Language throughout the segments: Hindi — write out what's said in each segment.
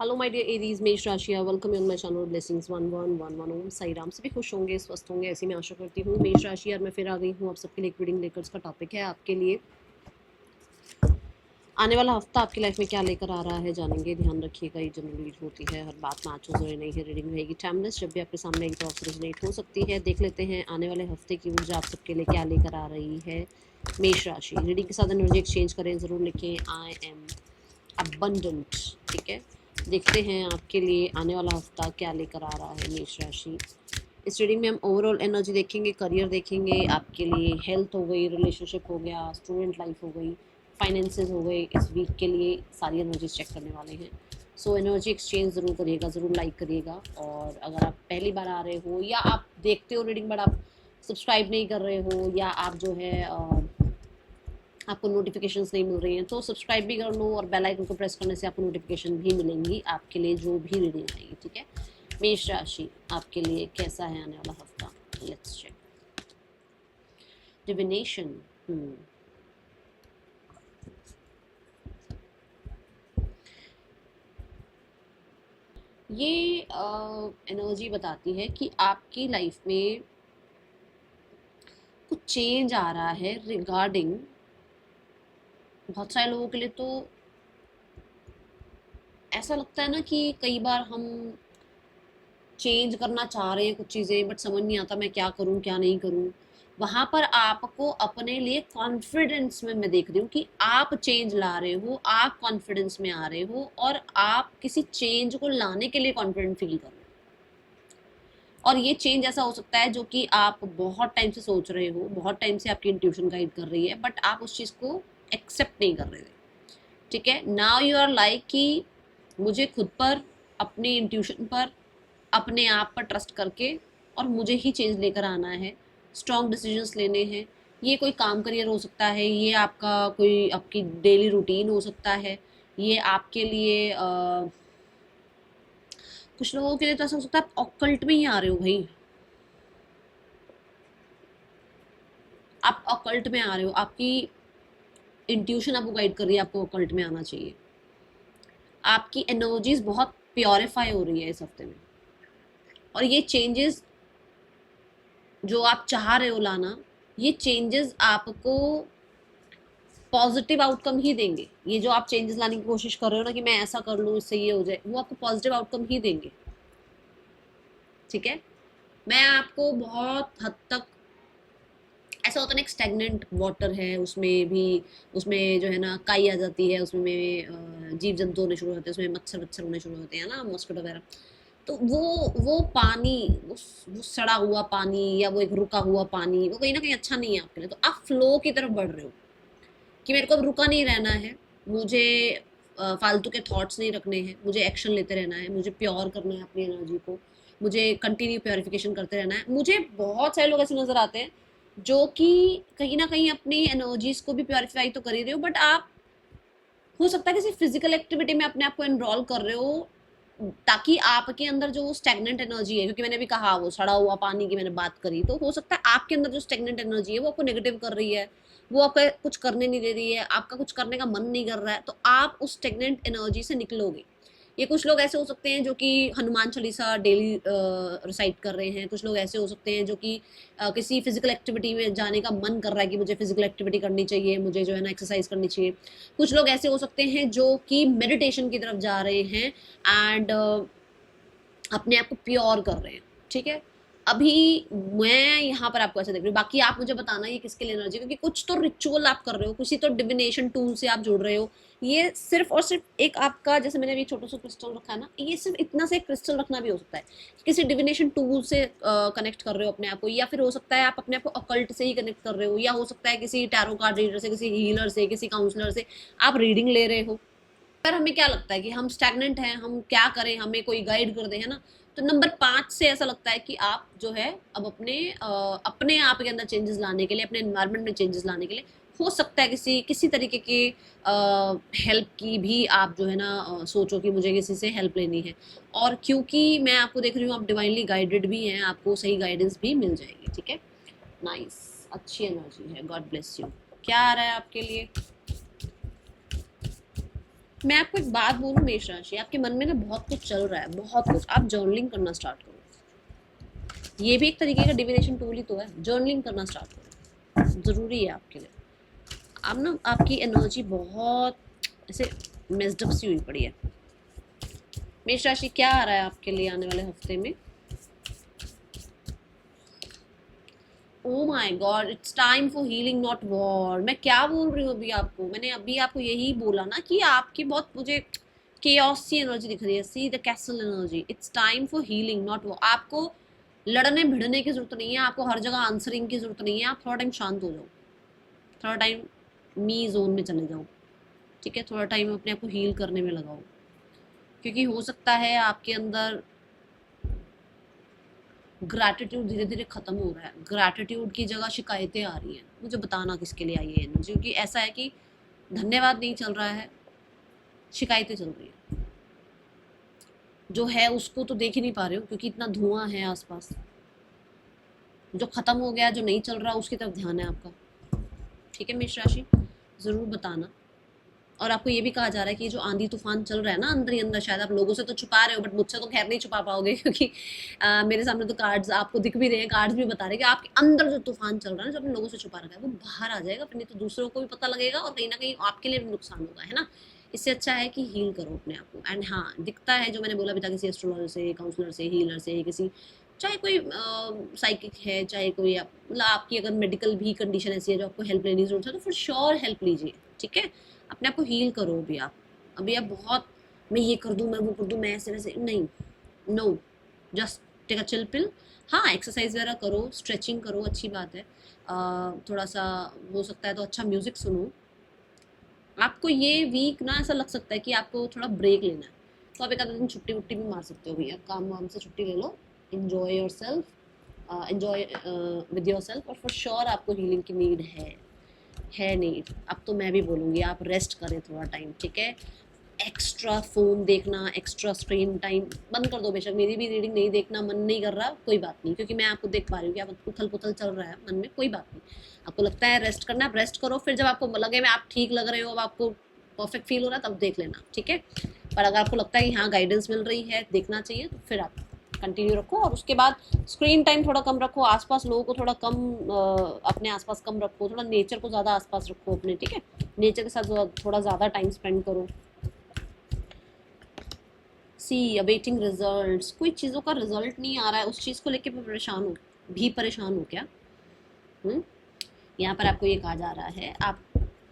हेलो माय डियर एरीज, मेष राशि, welcome on my channel blessings 1111 ओम साई राम। सभी खुश होंगे, स्वस्थ होंगे, ऐसी मैं आशा करती हूँ। मेष राशि, और मैं फिर आ गई हूँ आप सबके लिए एक रीडिंग लेकर। उसका टॉपिक है आपके लिए आने वाला हफ्ता आपकी लाइफ में क्या लेकर आ रहा है, जानेंगे। ध्यान रखिएगा, ये जनरली होती है, हर बात मैच हो जरूरी नहीं है। रीडिंग रहेगी टाइमलेस, जब भी आपके सामने एक तरफ से रेजोनेट हो सकती है। देख लेते हैं आने वाले हफ्ते की ऊर्जा आप सबके लिए क्या लेकर आ रही है। मेष राशि, रीडिंग के साथ एनर्जी एक्सचेंज करें, जरूर लिखें आई एम अबंडेंट। ठीक है, देखते हैं आपके लिए आने वाला हफ्ता क्या लेकर आ रहा है मेष राशि। इस रीडिंग में हम ओवरऑल एनर्जी देखेंगे, करियर देखेंगे, आपके लिए हेल्थ हो गई, रिलेशनशिप हो गया, स्टूडेंट लाइफ हो गई, फाइनेंसेस हो गए। इस वीक के लिए सारी एनर्जीज चेक करने वाले हैं। सो एनर्जी एक्सचेंज ज़रूर करिएगा, ज़रूर लाइक करिएगा। और अगर आप पहली बार आ रहे हो या आप देखते हो रीडिंग बट आप सब्सक्राइब नहीं कर रहे हो, या आप जो है आपको नोटिफिकेशंस नहीं मिल रही हैं, तो सब्सक्राइब भी कर लो और बेल आइकन को प्रेस करने से आपको नोटिफिकेशन भी मिलेंगी आपके लिए जो भी रीडिंग आएगी। ठीक है, मेष राशि आपके लिए कैसा है आने वाला हफ्ता, लेट्स चेक। डिविनेशन, ये एनर्जी बताती है कि आपकी लाइफ में कुछ चेंज आ रहा है रिगार्डिंग। बहुत सारे लोगों के लिए तो ऐसा लगता है ना कि कई बार हम चेंज करना चाह रहे हैं कुछ चीज़ें, बट समझ नहीं आता मैं क्या करूं क्या नहीं करूं। वहां पर आपको अपने लिए कॉन्फिडेंस में मैं देख रही हूँ कि आप चेंज ला रहे हो, आप कॉन्फिडेंस में आ रहे हो और आप किसी चेंज को लाने के लिए कॉन्फिडेंट फील कर रहे हो। और ये चेंज ऐसा हो सकता है जो कि आप बहुत टाइम से सोच रहे हो, बहुत टाइम से आपकी इंट्यूशन गाइड कर रही है, बट आप उस चीज़ को एक्सेप्ट नहीं कर रहे थे। ठीक है, नाउ यू आर लाइक कि मुझे खुद पर, अपनी इंट्यूशन पर, अपने आप पर ट्रस्ट करके और मुझे ही चेंज लेकर आना है, स्ट्रॉन्ग डिसीजंस लेने हैं। ये कोई काम करियर हो सकता है, ये आपका कोई आपकी डेली रूटीन हो सकता है, ये आपके लिए कुछ लोगों के लिए तो ऐसा हो सकता है आप ऑकल्ट में ही आ रहे हो भाई। आप ऑकल्ट में आ रहे हो, आपकी इंट्यूशन आपको गाइड कर रही है, आपको ऑकल्ट में आना चाहिए। आपकी एनर्जीज बहुत प्योरीफाई हो रही है इस हफ्ते में, और ये चेंजेस जो आप चाह रहे हो लाना, ये चेंजेस आपको पॉजिटिव आउटकम ही देंगे। ये जो आप चेंजेस लाने की कोशिश कर रहे हो ना कि मैं ऐसा कर लूँ इससे ये हो जाए, वो आपको पॉजिटिव आउटकम ही देंगे। ठीक है, मैं आपको बहुत हद तक, ऐसा होता है ना, एक स्टेगनेंट वाटर है, उसमें भी, उसमें जो है ना काई आ जाती है, उसमें जीव जंतु होने शुरू होते हैं, उसमें मच्छर वच्छर होने शुरू होते हैं ना, मॉस्किटो वगैरह। तो वो पानी, वो सड़ा हुआ पानी या वो एक रुका हुआ पानी, वो कहीं ना कहीं अच्छा नहीं है आपके लिए। तो आप फ्लो की तरफ बढ़ रहे हो कि मेरे को अब रुका नहीं रहना है, मुझे फालतू के थॉट्स नहीं रखने हैं, मुझे एक्शन लेते रहना है, मुझे प्योर करना है अपनी एनर्जी को, मुझे कंटिन्यू प्योरिफिकेशन करते रहना है। मुझे बहुत सारे लोग ऐसे नज़र आते हैं जो कि कहीं ना कहीं अपनी एनर्जीज को भी प्योरीफाई तो कर ही रहे हो, बट आप हो सकता है किसी फिजिकल एक्टिविटी में अपने आप को एनरोल कर रहे हो, ताकि आपके अंदर जो स्टेगनेंट एनर्जी है, क्योंकि मैंने भी कहा वो सड़ा हुआ पानी की मैंने बात करी, तो हो सकता है आपके अंदर जो स्टेगनेंट एनर्जी है वो आपको नेगेटिव कर रही है, वो आपको कुछ करने नहीं दे रही है, आपका कुछ करने का मन नहीं कर रहा है, तो आप उस स्टेगनेंट एनर्जी से निकलोगे। ये कुछ लोग ऐसे हो सकते हैं जो कि हनुमान चालीसा डेली रिसाइट कर रहे हैं, कुछ लोग ऐसे हो सकते हैं जो कि किसी फिजिकल एक्टिविटी में जाने का मन कर रहा है कि मुझे फिजिकल एक्टिविटी करनी चाहिए, मुझे जो है ना एक्सरसाइज करनी चाहिए। कुछ लोग ऐसे हो सकते हैं जो कि मेडिटेशन की तरफ जा रहे हैं एंड अपने आप को प्योर कर रहे हैं। ठीक है, अभी मैं यहाँ पर आपको ऐसे देख रही हूँ, बाकी आप मुझे बताना ये किसके लिए एनर्जी, क्योंकि कुछ तो रिचुअल आप कर रहे हो, किसी तो डिविनेशन टूल से आप जुड़ रहे हो। ये सिर्फ और सिर्फ एक आपका, जैसे मैंने अभी छोटा सा क्रिस्टल रखा है ना, ये सिर्फ इतना से क्रिस्टल रखना भी हो सकता है, किसी डिविनेशन टूल से कनेक्ट कर रहे हो अपने आप को, या फिर हो सकता है आप अपने आप को अकल्ट से ही कनेक्ट कर रहे हो, या हो सकता है किसी टैरो कार्ड रीडर से, किसी हीलर से, किसी काउंसलर से आप रीडिंग ले रहे हो। पर हमें क्या लगता है कि हम स्टैग्नेंट हैं, हम क्या करें, हमें कोई गाइड कर दे, है ना। तो नंबर 5 से ऐसा लगता है कि आप जो है अब अपने आप के अंदर चेंजेस लाने के लिए, अपने एनवायरनमेंट में चेंजेस लाने के लिए, हो सकता है किसी किसी तरीके के हेल्प की भी आप जो है ना सोचो कि मुझे किसी से हेल्प लेनी है। और क्योंकि मैं आपको देख रही हूँ आप डिवाइनली गाइडेड भी हैं, आपको सही गाइडेंस भी मिल जाएगी। ठीक है, नाइस, अच्छी एनर्जी है, गॉड ब्लेस यू। क्या आ रहा है आपके लिए? मैं आपको एक बात बोलूं मेष राशि, आपके मन में ना बहुत कुछ चल रहा है, बहुत कुछ। आप जर्नलिंग करना स्टार्ट करो, ये भी एक तरीके का डिविनेशन टूल ही तो है। जर्नलिंग करना स्टार्ट करो, जरूरी है आपके लिए। अब ना आपकी एनर्जी बहुत ऐसे मेस्ड अप सी हुई पड़ी है। मेष राशि क्या आ रहा है आपके लिए आने वाले हफ्ते में? Oh my God, it's time for healing not war. मैं क्या बोल रही हूँ अभी आपको? मैंने अभी आपको यही बोला ना कि आपकी बहुत मुझे केओस सी एनर्जी दिख रही है, see the castle energy. It's time for healing not war. आपको लड़ने भिड़ने की जरूरत नहीं है, आपको हर जगह आंसरिंग की जरूरत नहीं है। आप थोड़ा टाइम शांत हो जाओ, थोड़ा टाइम मी जोन में चले जाओ, ठीक है? थोड़ा टाइम अपने आप को हील करने में लगाओ, क्योंकि हो सकता है आपके अंदर ग्रैटिट्यूड धीरे धीरे खत्म हो रहा है। ग्रैटिट्यूड की जगह शिकायतें आ रही हैं। मुझे बताना किसके लिए आई है एनर्जी, क्योंकि ऐसा है कि धन्यवाद नहीं चल रहा है, शिकायतें चल रही है। जो है उसको तो देख ही नहीं पा रहे हो, क्योंकि इतना धुआं है आसपास। जो खत्म हो गया, जो नहीं चल रहा, उसकी तरफ ध्यान है आपका, ठीक है मेष राशि? जरूर बताना। और आपको ये भी कहा जा रहा है कि जो आंधी तूफान चल रहा है ना अंदर ही अंदर, शायद आप लोगों से तो छुपा रहे हो, बट मुझसे तो खैर नहीं छुपा पाओगे, क्योंकि मेरे सामने तो कार्ड्स आपको दिख भी रहे हैं, कार्ड्स भी बता रहे हैं कि आपके अंदर जो तूफान चल रहा है ना, जो अपने लोगों से छुपा रखा है, वो बाहर आ जाएगा। फिर नहीं तो दूसरों को भी पता लगेगा और कहीं ना कहीं आपके लिए भी नुकसान होगा, है ना? इससे अच्छा है कि हील करो अपने आप को। एंड हाँ, दिखता है जो मैंने बोला भी था, किसी एस्ट्रोलॉजर से, काउंसलर से, हीलर से, किसी चाहे कोई साइकिक है, चाहे कोई मतलब आपकी अगर मेडिकल भी कंडीशन ऐसी है जो आपको हेल्प लेने की जरूरत है, तो फिर श्योर हेल्प लीजिए, ठीक है? अपने आप को हील करो। अभी आप बहुत मैं ये कर दूँ, मैं वो कर दूँ, मैं ऐसे वैसे नहीं, no, just take a chill pill. हाँ, एक्सरसाइज वगैरह करो, स्ट्रेचिंग करो, अच्छी बात है। थोड़ा सा हो सकता है तो अच्छा म्यूजिक सुनो। आपको ये वीक ना ऐसा लग सकता है कि आपको थोड़ा ब्रेक लेना है, तो आप एक आधा दिन छुट्टी वुट्टी भी मार सकते हो भैया, काम वाम से छुट्टी ले लो, enjoy yourself, enjoy with yourself. और फॉर श्योर आपको हीलिंग की नीड है नीड। अब तो मैं भी बोलूँगी आप रेस्ट करें थोड़ा टाइम, ठीक है? एक्स्ट्रा फ़ोन देखना, एक्स्ट्रा स्क्रीन टाइम बंद कर दो। बेशक मेरी भी रीडिंग नहीं देखना मन नहीं कर रहा, कोई बात नहीं, क्योंकि मैं आपको देख पा रही हूँ कि आप उथल पुथल चल रहा है मन में, कोई बात नहीं। आपको लगता है रेस्ट करना, आप रेस्ट करो। फिर जब आपको लगे मैं आप ठीक लग रहे हो, अब आपको परफेक्ट फील हो रहा है, तब देख लेना, ठीक है? पर अगर आपको लगता है कि हाँ गाइडेंस मिल रही है, देखना चाहिए, तो फिर आप कंटिन्यू रखो। और उसके बाद स्क्रीन टाइम थोड़ा कम रखो, आसपास लोगों को थोड़ा कम अपने आसपास कम रखो, थोड़ा नेचर को ज़्यादा आसपास रखो अपने, ठीक है? नेचर के साथ थोड़ा ज़्यादा टाइम स्पेंड करो। सी अवेटिंग रिजल्ट्स, कोई चीज़ों का रिजल्ट नहीं आ रहा है, उस चीज़ को लेके परेशान हो क्या? हम्म? यहाँ पर आपको ये कहा जा रहा है, आप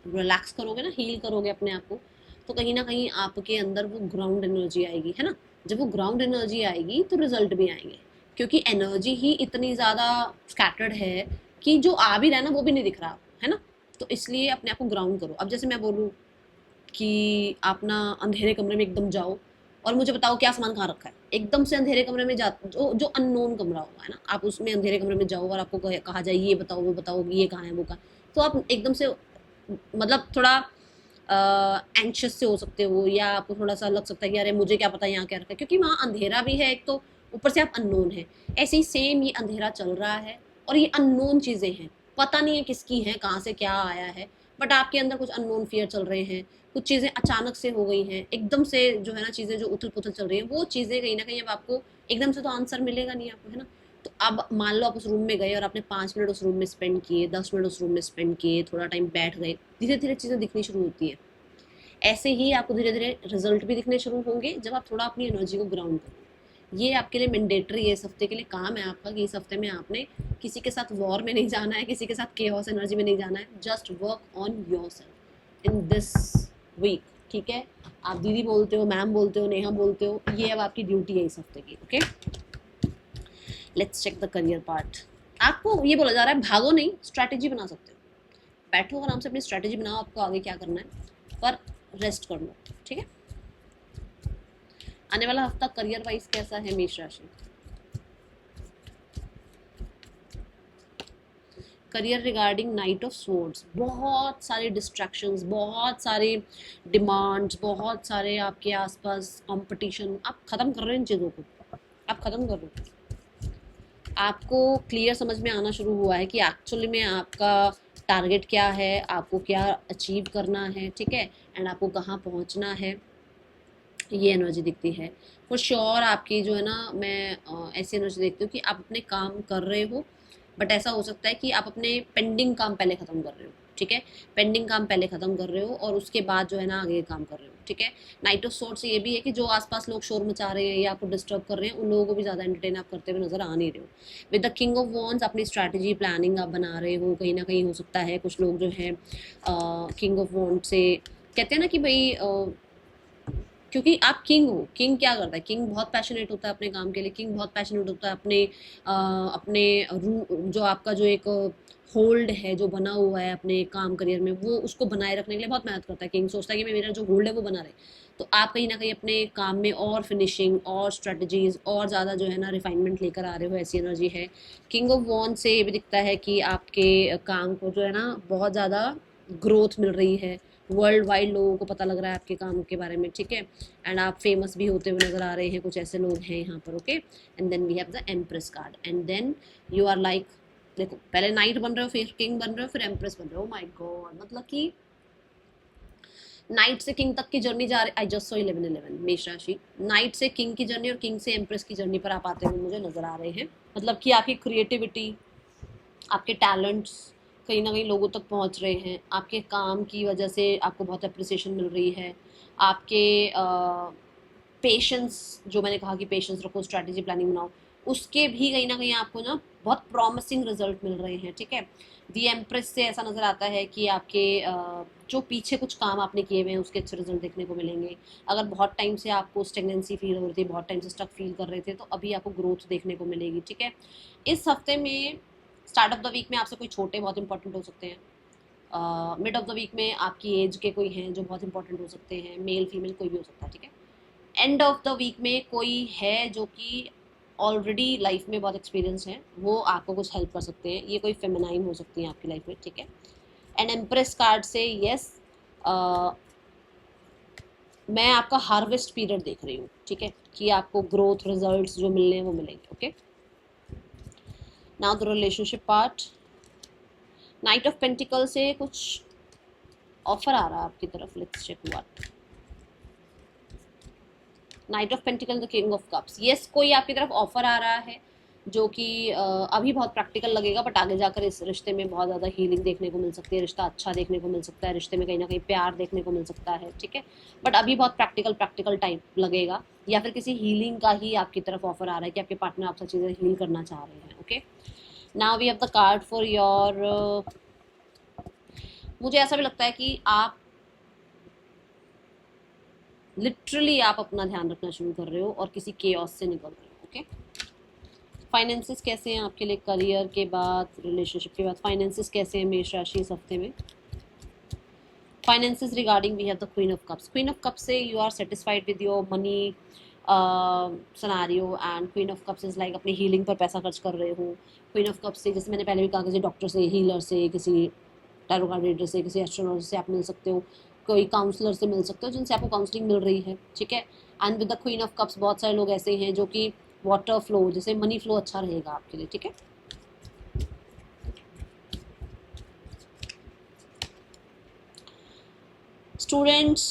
रिलैक्स करोगे ना, हील करोगे अपने आप को, तो कहीं ना कहीं आपके अंदर वो ग्राउंड एनर्जी आएगी, है ना? जब वो ग्राउंड एनर्जी आएगी तो रिजल्ट भी आएंगे, क्योंकि एनर्जी ही इतनी ज़्यादा स्कैटर्ड है कि जो आ भी रहा है ना वो भी नहीं दिख रहा, है ना? तो इसलिए अपने आप को ग्राउंड करो। अब जैसे मैं बोलूँ कि आप ना अंधेरे कमरे में एकदम जाओ और मुझे बताओ क्या सामान कहाँ रखा है, एकदम से अंधेरे कमरे में जा, जो अननोन कमरा होगा, है ना, आप उसमें अंधेरे कमरे में जाओ और आपको कहा जाए ये बताओ वो बताओ, ये कहाँ है वो कहाँ, तो आप एकदम से मतलब थोड़ा एंशियस से हो सकते हो, या आपको थोड़ा सा लग सकता है कि अरे मुझे क्या पता यहाँ क्या रखा है, क्योंकि वहाँ अंधेरा भी है एक तो, ऊपर से आप अननोन है। ऐसे ही सेम ये अंधेरा चल रहा है और ये अननोन चीज़ें हैं, पता नहीं है किसकी हैं, कहाँ से क्या आया है, बट आपके अंदर कुछ अननोन फियर चल रहे हैं, कुछ चीज़ें अचानक से हो गई हैं, एकदम से जो है ना चीज़ें जो उथल पुथल चल रही हैं, वो चीज़ें कहीं ना कहीं अब आपको एकदम से तो आंसर मिलेगा नहीं आपको, है ना? तो अब मान लो आप उस रूम में गए और आपने 5 मिनट उस रूम में स्पेंड किए, 10 मिनट उस रूम में स्पेंड किए, थोड़ा टाइम बैठ गए, धीरे धीरे चीज़ें दिखनी शुरू होती है। ऐसे ही आपको धीरे धीरे रिजल्ट भी दिखने शुरू होंगे जब आप थोड़ा अपनी एनर्जी को ग्राउंड करोगे। ये आपके लिए मैंडेटरी है, इस हफ्ते के लिए काम है आपका, कि इस हफ्ते में आपने किसी के साथ वॉर में नहीं जाना है, किसी के साथ केओस एनर्जी में नहीं जाना है, just work on yourself in this week, ठीक है? आप दीदी बोलते हो, मैम बोलते हो, नेहा बोलते हो, ये अब आपकी ड्यूटी है इस हफ्ते की, okay? Let's check the career part. आपको ये बोला जा रहा है भागो नहीं, स्ट्रैटेजी बना सकते हो। बैठो आराम से, अपनी स्ट्रैटेजी बनाओ, आपको आगे क्या करना है, पर रेस्ट कर लो, ठीक है? आने वाला हफ्ता करियर वाइज कैसा है मेष राशि? Career regarding night of swords, बहुत सारे डिस्ट्रैक्शंस, बहुत सारे डिमांड्स, बहुत सारे आपके आसपास कंपटीशन, आप खत्म कर रहे हैं इन चीज़ों को, आप खत्म कर रहे हो। आपको क्लियर समझ में आना शुरू हुआ है कि एक्चुअली में आपका टारगेट क्या है, आपको क्या अचीव करना है, ठीक है, एंड आपको कहाँ पहुँचना है, ये एनर्जी दिखती है। फॉर श्योर आपकी जो है ना, मैं ऐसी एनर्जी देखती हूँ कि आप अपने काम कर रहे हो, बट ऐसा हो सकता है कि आप अपने पेंडिंग काम पहले ख़त्म कर रहे हो, ठीक है, पेंडिंग काम पहले ख़त्म कर रहे हो और उसके बाद जो है ना आगे काम कर रहे हो, ठीक है। नाइट ऑफ सोर्ट्स ये भी है कि जो आसपास लोग शोर मचा रहे हैं या आपको डिस्टर्ब कर रहे हैं, उन लोगों को भी ज़्यादा एंटरटेन आप करते हुए नजर आ नहीं रहे हो। With the king of wands अपनी स्ट्रैटेजी प्लानिंग आप बना रहे हो, कहीं ना कहीं हो सकता है कुछ लोग जो है किंग ऑफ वॉन्ड से कहते हैं ना कि भाई क्योंकि आप किंग हो, किंग क्या करता है, किंग बहुत पैशनेट होता है अपने काम के लिए, किंग बहुत पैशनेट होता है अपने अपने जो आपका जो एक होल्ड है जो बना हुआ है अपने काम करियर में, वो उसको बनाए रखने के लिए बहुत मेहनत करता है। किंग सोचता है कि मैं मेरा जो होल्ड है वो बना रहे। तो आप कहीं ना कहीं अपने काम में और फिनिशिंग और स्ट्रेटजीज और ज़्यादा जो है ना रिफाइनमेंट लेकर आ रहे हो, ऐसी एनर्जी है। किंग ऑफ वॉन्ड से ये भी दिखता है कि आपके काम को जो है ना बहुत ज़्यादा ग्रोथ मिल रही है, वर्ल्ड वाइड लोगों को पता लग रहा है आपके काम के बारे में, ठीक है, एंड आप फेमस भी होते हुए नजर आ रहे हैं, कुछ ऐसे लोग हैं यहाँ पर, okay. And then we have the empress card, and then you are like, देखो पहले नाइट बन रहे हो, फिर किंग बन रहे हो, फिर एम्प्रेस बन रहे हो। माय गॉड, मतलब कि नाइट से किंग तक की जर्नी जा रही। आई जस्ट सो 11 मेष राशि, नाइट से किंग की जर्नी और किंग से एम्प्रेस की जर्नी पर आप आते हुए मुझे नजर आ रहे हैं। मतलब कि आपकी क्रिएटिविटी, आपके टैलेंट्स कहीं ना कहीं लोगों तक पहुंच रहे हैं, आपके काम की वजह से आपको बहुत अप्रिसिएशन मिल रही है, आपके पेशेंस, जो मैंने कहा कि पेशेंस रखो, स्ट्रैटेजी प्लानिंग बनाओ, उसके भी कहीं ना कहीं आपको ना बहुत प्रॉमिसिंग रिजल्ट मिल रहे हैं, ठीक है। दी एम्प्रेस से ऐसा नज़र आता है कि आपके जो पीछे कुछ काम आपने किए हुए हैं उसके अच्छे रिजल्ट देखने को मिलेंगे। अगर बहुत टाइम से आपको स्टेगनेंसी फील हो रही थी, बहुत टाइम से स्टक फील कर रहे थे, तो अभी आपको ग्रोथ देखने को मिलेगी, ठीक है। इस हफ्ते में स्टार्ट ऑफ द वीक में आपसे कोई छोटे बहुत इंपॉर्टेंट हो सकते हैं, मिड ऑफ द वीक में आपकी एज के कोई हैं जो बहुत इंपॉर्टेंट हो सकते हैं, मेल फीमेल कोई भी हो सकता है, ठीक है। एंड ऑफ द वीक में कोई है जो कि ऑलरेडी लाइफ में बहुत एक्सपीरियंस है, वो आपको कुछ हेल्प कर सकते हैं, ये कोई फेमिनाइन हो सकती है आपकी लाइफ में, ठीक है। एंड एम्प्रेस कार्ड से यस, मैं आपका हार्वेस्ट पीरियड देख रही हूँ, ठीक है, कि आपको ग्रोथ रिजल्ट्स जो मिलने हैं वो मिलेंगे, okay. Now the relationship part, knight of pentacle से कुछ ऑफर आ रहा है आपकी तरफ, let's check what. Knight of pentacle, the king of cups, yes कोई आपकी तरफ ऑफर आ रहा है जो कि अभी बहुत प्रैक्टिकल लगेगा, बट आगे जाकर इस रिश्ते में बहुत ज़्यादा हीलिंग देखने को मिल सकती है, रिश्ता अच्छा देखने को मिल सकता है, रिश्ते में कहीं ना कहीं प्यार देखने को मिल सकता है, ठीक है। बट अभी बहुत प्रैक्टिकल टाइम लगेगा, या फिर किसी हीलिंग का ही आपकी तरफ ऑफर आ रहा है कि आपके पार्टनर आपसे चीज़ें हील करना चाह रहे हैं, okay. Now we have the card for your, मुझे ऐसा भी लगता है कि आप लिटरली आप अपना ध्यान रखना शुरू कर रहे हो और किसी केओस से निकल रहे हो, ओके। फाइनेंसेस कैसे हैं आपके लिए, करियर के बाद, रिलेशनशिप के बाद फाइनेंसेस कैसे हैं मेष राशि इस हफ्ते में। Finances regarding we have the queen of cups, queen of cups से you are satisfied with your money scenario, and queen of cups is like अपनी हीलिंग पर पैसा खर्च कर रहे हो। क्वीन ऑफ कप्स से, जैसे मैंने पहले भी कहा, किसी डॉक्टर से, हीलर से, किसी टैरो कार्ड रीडर से, किसी एस्ट्रोलॉजर से आप मिल सकते हो, कोई काउंसलर से मिल सकते हो जिनसे आपको काउंसलिंग मिल रही है, ठीक है। And with the queen of cups बहुत सारे लोग ऐसे हैं जो कि वाटर फ्लो, जैसे मनी फ्लो अच्छा रहेगा आपके लिए, ठीक है। स्टूडेंट्स,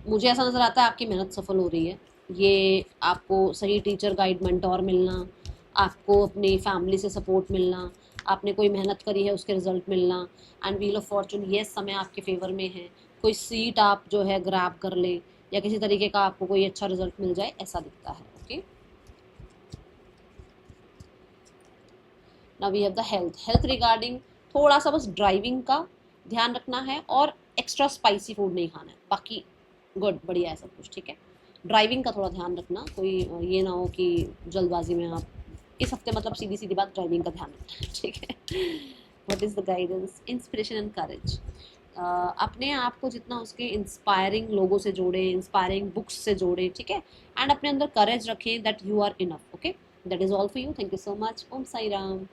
मुझे ऐसा नज़र आता है आपकी मेहनत सफल हो रही है, ये आपको सही टीचर गाइड मेंटोर मिलना, आपको अपनी फैमिली से सपोर्ट मिलना, आपने कोई मेहनत करी है उसके रिजल्ट मिलना, एंड व्हील ऑफ फॉर्चून, ये समय आपके फेवर में है, कोई सीट आप जो है ग्रैब कर ले या किसी तरीके का आपको कोई अच्छा रिजल्ट मिल जाए, ऐसा दिखता है, okay. Now we have the health, health regarding थोड़ा सा बस ड्राइविंग का ध्यान रखना है और एक्स्ट्रा स्पाइसी फूड नहीं खाना है, बाकी गुड, बढ़िया है सब कुछ, ठीक है। ड्राइविंग का थोड़ा ध्यान रखना, कोई ये ना हो कि जल्दबाजी में आप, इस हफ्ते मतलब सीधी सीधी बात, ड्राइविंग का ध्यान रखना है, ठीक है। What is the guidance, inspiration and courage, अपने आप को जितना उसके इंस्पायरिंग लोगों से जोड़े, इंस्पायरिंग बुक्स से जोड़े, ठीक है, एंड अपने अंदर करेज रखें that you are enough, okay. That is all for you, thank you so much, Om Sai Ram.